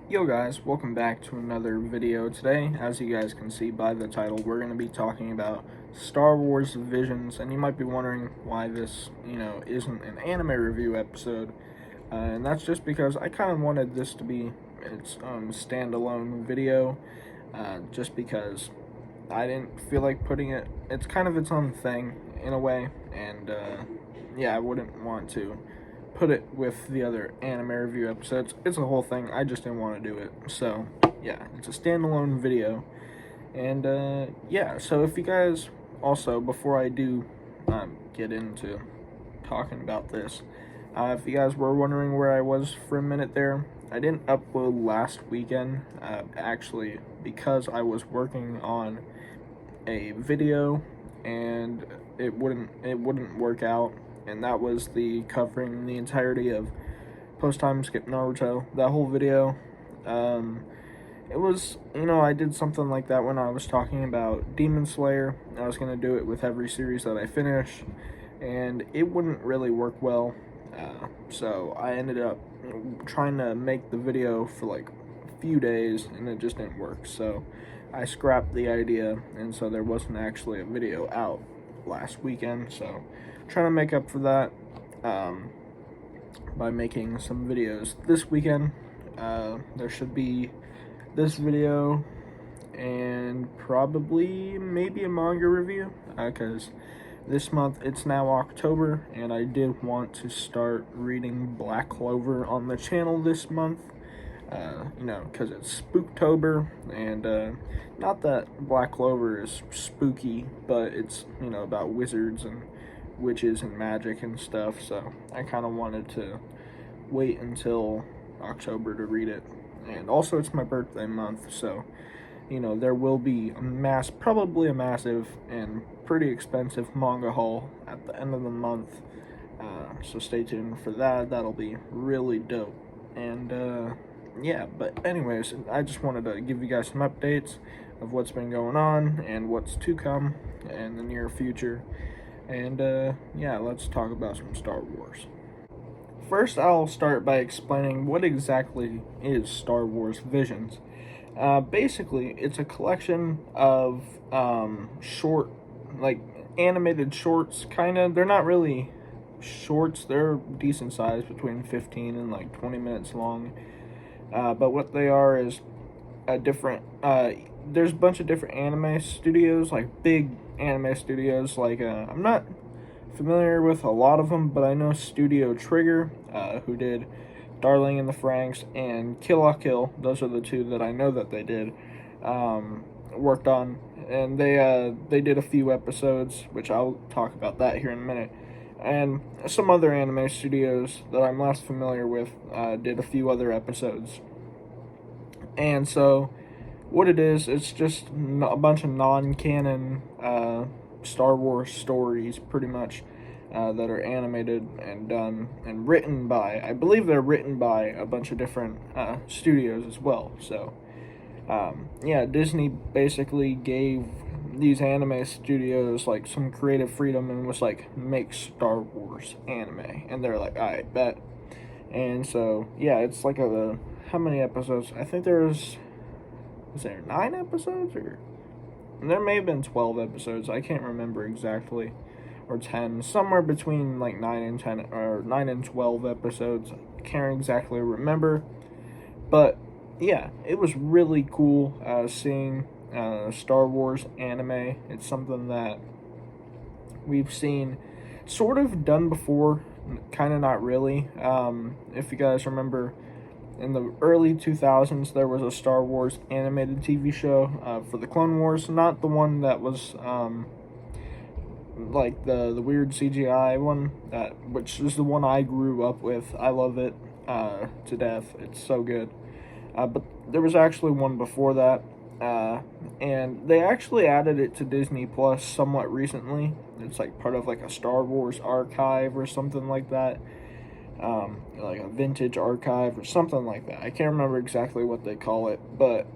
Yo guys, welcome back to another video. Today, as you guys can see by the title, we're going to be talking about Star Wars Visions, and you might be wondering why this, isn't an anime review episode, and that's just because I kind of wanted this to be its standalone video, just because I didn't feel like putting it's kind of its own thing in a way, and yeah, I wouldn't want to put it with the other anime review episodes. It's a whole thing. I just didn't want to do it. So, yeah, it's a standalone video. And, yeah, so if you guys also, before I do get into talking about this, if you guys were wondering where I was for a minute there, I didn't upload last weekend, actually, because I was working on a video and it wouldn't work out, and that was the covering the entirety of Post Time Skip Naruto, that whole video. It was, I did something like that when I was talking about Demon Slayer. I was going to do it with every series that I finish, and it wouldn't really work well, so I ended up trying to make the video for like a few days, and it just didn't work, so I scrapped the idea, and so there wasn't actually a video out last weekend, so I'm trying to make up for that by making some videos this weekend. There should be this video and probably maybe a manga review, because this month it's now October, and I did want to start reading Black Clover on the channel this month. Because it's Spooktober, and not that Black Clover is spooky, but it's, about wizards and witches and magic and stuff, so I kind of wanted to wait until October to read it. And also, it's my birthday month, so, there will be probably a massive and pretty expensive manga haul at the end of the month, so stay tuned for that. That'll be really dope. And, yeah, but anyways, I just wanted to give you guys some updates of what's been going on and what's to come in the near future. And yeah, let's talk about some Star Wars. First, I'll start by explaining what exactly is Star Wars Visions. Basically, it's a collection of short, like animated shorts, kind of. They're not really shorts, they're decent size, between 15 and like 20 minutes long. But what they are is there's a bunch of different anime studios, like big anime studios. Like, I'm not familiar with a lot of them, but I know Studio Trigger, who did Darling in the Franxx and Kill la Kill. Those are the two that I know that they did, worked on. And they did a few episodes, which I'll talk about that here in a minute. And some other anime studios that I'm less familiar with did a few other episodes. And so, what it is, it's just a bunch of non-canon Star Wars stories, pretty much, that are animated and done and written by, I believe they're written by a bunch of different studios as well. So, yeah, Disney basically gave these anime studios like some creative freedom and was like, make Star Wars anime, and they're like, I bet. And so yeah, it's like how many episodes? I think was there 9 episodes, or there may have been 12 episodes, I can't remember exactly, or 10, somewhere between like 9 and 10, or 9 and 12 episodes. I can't exactly remember, but yeah, it was really cool seeing Star Wars anime. It's something that we've seen sort of done before, kind of not really. If you guys remember, in the early 2000s, there was a Star Wars animated TV show for the Clone Wars, not the one that was like the weird CGI one, which is the one I grew up with. I love it to death. It's so good. But there was actually one before that, and they actually added it to Disney Plus somewhat recently. It's like part of like a Star Wars archive or something like that, like a vintage archive or something like that. I can't remember exactly what they call it, but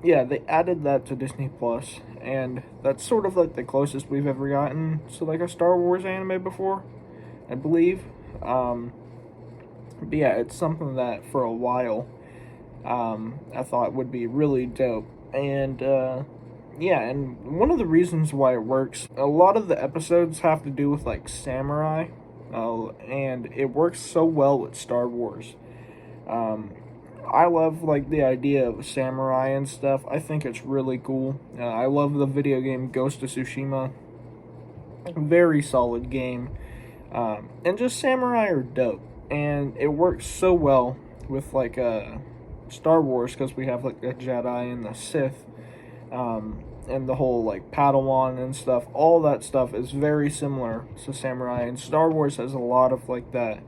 yeah, they added that to Disney Plus, and that's sort of like the closest we've ever gotten to like a Star Wars anime before, I believe. But yeah, it's something that for a while I thought would be really dope. And yeah, and one of the reasons why it works, a lot of the episodes have to do with like samurai, and it works so well with Star Wars. Um, I love like the idea of samurai and stuff. I think it's really cool. I love the video game Ghost of Tsushima. Very solid game. And just samurai are dope, and it works so well with like Star Wars because we have like the Jedi and the Sith, and the whole like Padawan and stuff. All that stuff is very similar to samurai, and Star Wars has a lot of like that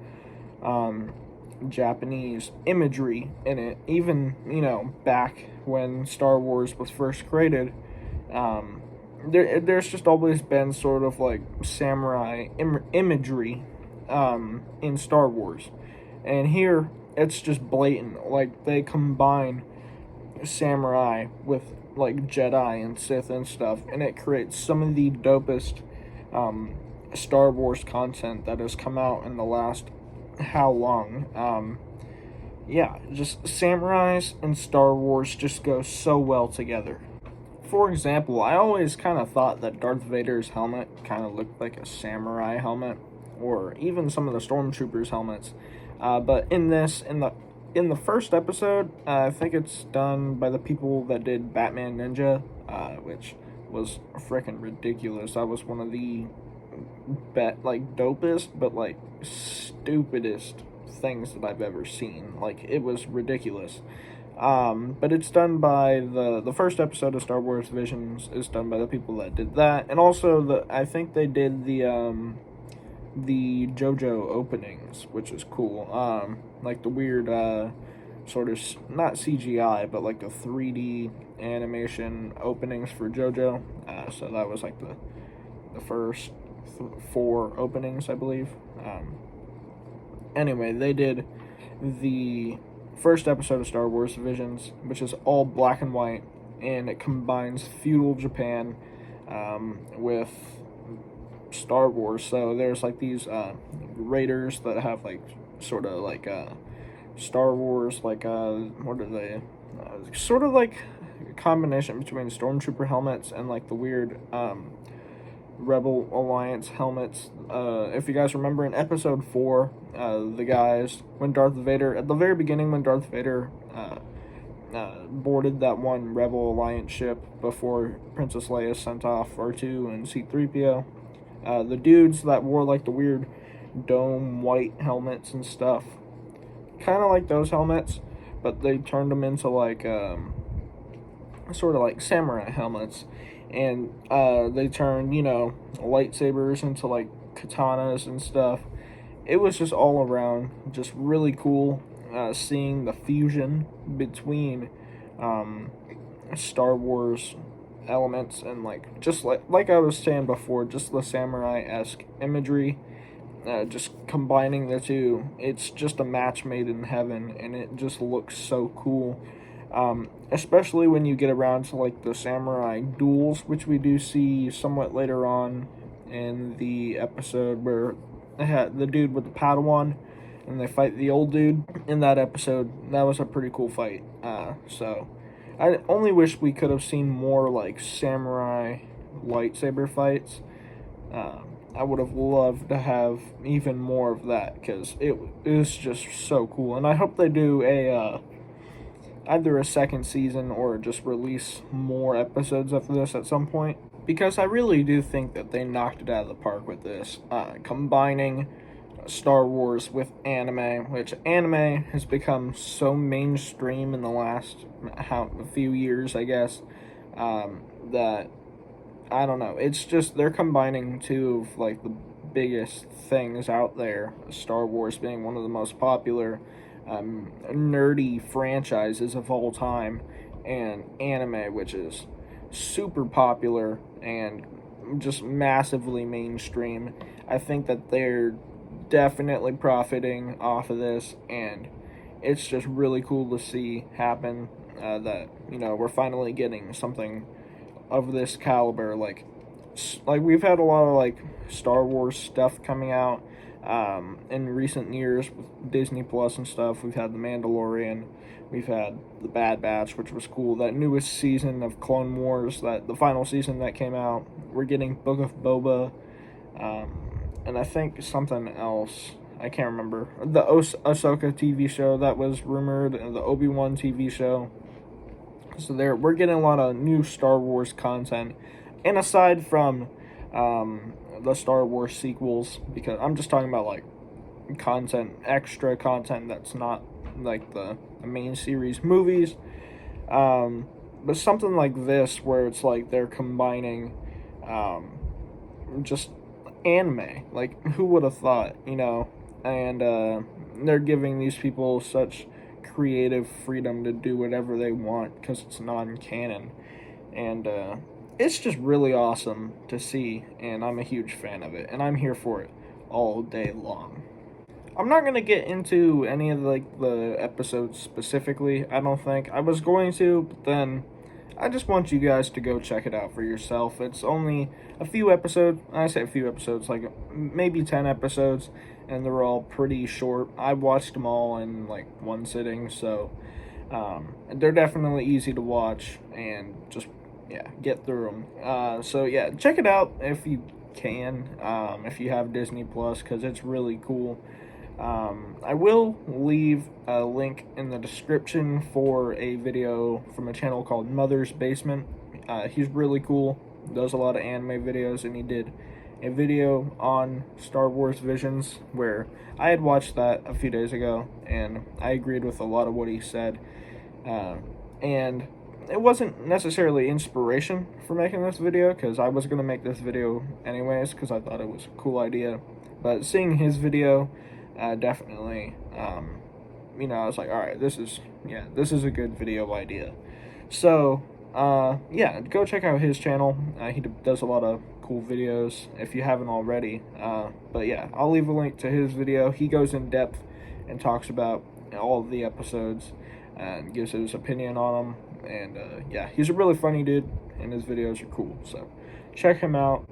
Japanese imagery in it. Even back when Star Wars was first created, there's just always been sort of like samurai imagery in Star Wars, and here it's just blatant. Like they combine samurai with like Jedi and Sith and stuff, and it creates some of the dopest Star Wars content that has come out in the last how long. Yeah, just samurais and Star Wars just go so well together. For example, I always kind of thought that Darth Vader's helmet kind of looked like a samurai helmet, or even some of the stormtroopers' helmets. But in the first episode, I think it's done by the people that did Batman Ninja, which was freaking ridiculous. That was one of the dopest, but like stupidest things that I've ever seen. Like it was ridiculous. But it's done by the first episode of Star Wars Visions is done by the people that did that, and also I think they did the JoJo openings, which is cool. Like the weird sort of not CGI, but like the 3D animation openings for JoJo. So that was like the first 4 openings, I believe. Anyway, they did the first episode of Star Wars Visions, which is all black and white, and it combines feudal Japan with Star Wars. So there's like these raiders that have like sort of like Star Wars, like what are they? Sort of like a combination between stormtrooper helmets and like the weird Rebel Alliance helmets. If you guys remember in episode 4, the guys, when Darth Vader, at the very beginning when Darth Vader boarded that one Rebel Alliance ship before Princess Leia sent off R2 and C-3PO, the dudes that wore like the weird dome white helmets and stuff, kind of like those helmets, but they turned them into like sort of like samurai helmets, and they turned lightsabers into like katanas and stuff. It was just all around just really cool, seeing the fusion between Star Wars elements and like just like I was saying before, just the samurai-esque imagery, just combining the two. It's just a match made in heaven, and it just looks so cool. Especially when you get around to like the samurai duels, which we do see somewhat later on in the episode where they had the dude with the Padawan and they fight the old dude. In that episode, that was a pretty cool fight. So I only wish we could have seen more like samurai lightsaber fights. I would have loved to have even more of that because it is just so cool, and I hope they do a either a second season or just release more episodes of this at some point, because I really do think that they knocked it out of the park with this, combining Star Wars with anime, which anime has become so mainstream in the last a few years, I guess, that I don't know. It's just they're combining two of like the biggest things out there, Star Wars being one of the most popular nerdy franchises of all time, and anime, which is super popular and just massively mainstream. I think that they're definitely profiting off of this, and it's just really cool to see happen, that we're finally getting something of this caliber. Like we've had a lot of like Star Wars stuff coming out, In recent years with Disney Plus and stuff. We've had The Mandalorian, we've had The Bad Batch, which was cool. That newest season of Clone Wars, that the final season that came out. We're getting Book of Boba, and I think something else. I can't remember. The Ahsoka TV show that was rumored, and the Obi-Wan TV show. So we're getting a lot of new Star Wars content. And aside from the Star Wars sequels, because I'm just talking about like extra content that's not like the main series movies. But something like this where it's like they're combining just anime. Like, who would have thought, And they're giving these people such creative freedom to do whatever they want because it's non-canon. And it's just really awesome to see, and I'm a huge fan of it, and I'm here for it all day long. I'm not gonna get into any of the episodes specifically. I don't think I was going to, but then I just want you guys to go check it out for yourself. It's only a few episodes. I say a few episodes, like maybe 10 episodes, and they're all pretty short. I watched them all in like one sitting, so they're definitely easy to watch and just get through them. So yeah, check it out if you can, if you have Disney Plus, because it's really cool. I will leave a link in the description for a video from a channel called Mother's Basement. He's really cool, does a lot of anime videos, and he did a video on Star Wars Visions where I had watched that a few days ago, and I agreed with a lot of what he said. And it wasn't necessarily inspiration for making this video, because I was going to make this video anyways, because I thought it was a cool idea. But seeing his video, definitely, I was like, alright, this is a good video idea. So, go check out his channel. He does a lot of cool videos, if you haven't already. But yeah, I'll leave a link to his video. He goes in depth and talks about all of the episodes and gives his opinion on them. And he's a really funny dude, and his videos are cool. So check him out.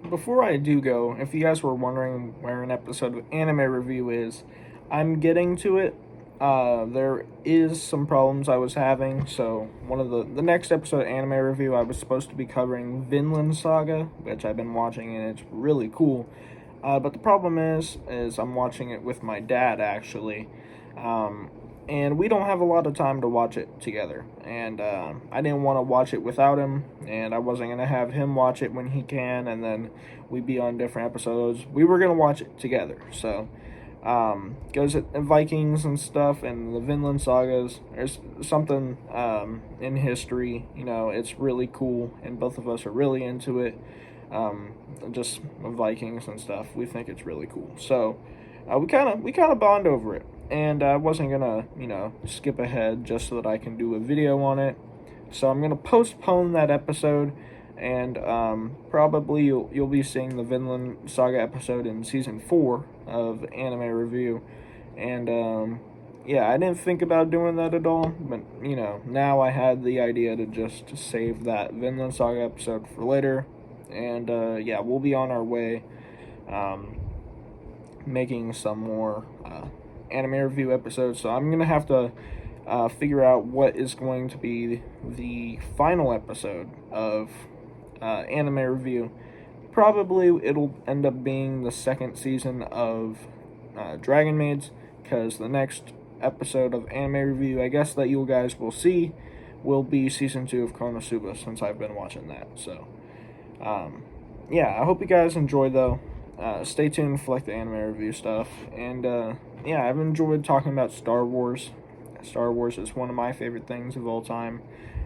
Before I do go, if you guys were wondering where an episode of Anime Review is, I'm getting to it. There is some problems I was having, so one of the next episode of Anime Review, I was supposed to be covering Vinland Saga, which I've been watching, and it's really cool. But the problem is I'm watching it with my dad, actually. And we don't have a lot of time to watch it together. And I didn't want to watch it without him, and I wasn't going to have him watch it when he can, and then we'd be on different episodes. We were going to watch it together. So, goes at Vikings and stuff, and the Vinland Sagas. There's something in history, it's really cool, and both of us are really into it. Just Vikings and stuff. We think it's really cool. So, we kind of bond over it. And I wasn't gonna, skip ahead just so that I can do a video on it. So I'm gonna postpone that episode, and probably you'll be seeing the Vinland Saga episode in season 4 of Anime Review. And I didn't think about doing that at all, but now I had the idea to just save that Vinland Saga episode for later. And we'll be on our way, making some more anime review episodes. So I'm gonna have to figure out what is going to be the final episode of anime review. Probably it'll end up being the second season of Dragon Maids, because the next episode of anime review, I guess, that you guys will see will be season 2 of Konosuba, since I've been watching that. So I hope you guys enjoy, though. Stay tuned for the anime review stuff, and I've enjoyed talking about Star Wars. Star Wars is one of my favorite things of all time,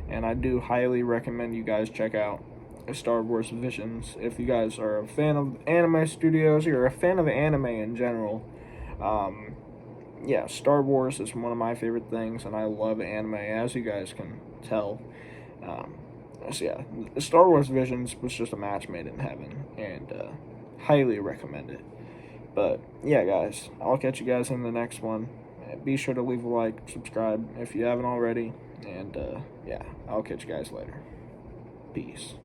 and I do highly recommend you guys check out Star Wars Visions if you guys are a fan of anime studios, or a fan of anime in general. Star Wars is one of my favorite things, and I love anime, as you guys can tell. Star Wars Visions was just a match made in heaven, and highly recommend it. But guys, I'll catch you guys in the next one. Be sure to leave a like, subscribe if you haven't already, and I'll catch you guys later. Peace.